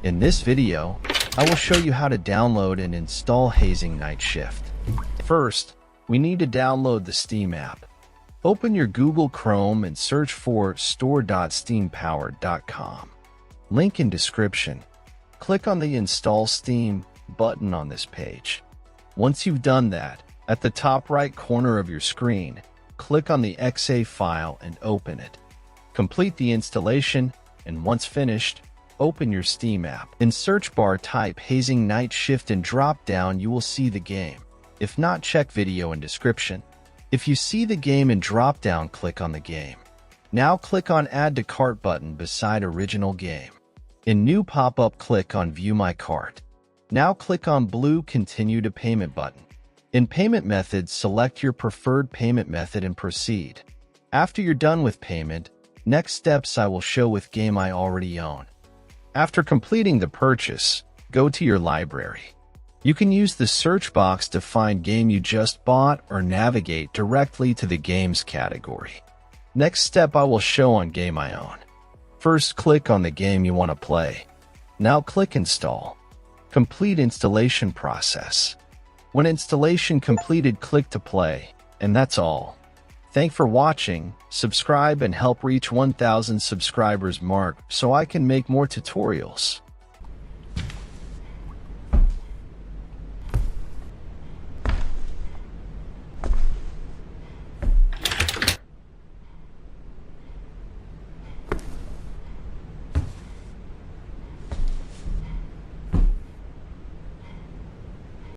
In this video, I will show you how to download and install Hazing Night Shift. First, we need to download the Steam app. Open your Google Chrome and search for store.steampowered.com. Link in description. Click on the Install Steam button on this page. Once you've done that, at the top right corner of your screen, click on the .exe file and open it. Complete the installation, and once finished, open your Steam app. In search bar, type Hazing Night Shift and drop down you will see the game. If not, check video in description. If you see the game in drop down, click on the game. Now click on Add to Cart button beside original game. In new pop-up, click on View My Cart. Now click on blue Continue to Payment button. In payment methods, select your preferred payment method and proceed. After you're done with payment, next steps I will show with game I already own. After completing the purchase, go to your library. You can use the search box to find game you just bought or navigate directly to the games category. Next step I will show on game I own. First, click on the game you want to play. Now click Install. Complete installation process. When installation completed, click to play, and that's all. Thanks for watching. Subscribe and help reach 1,000 subscribers mark so I can make more tutorials.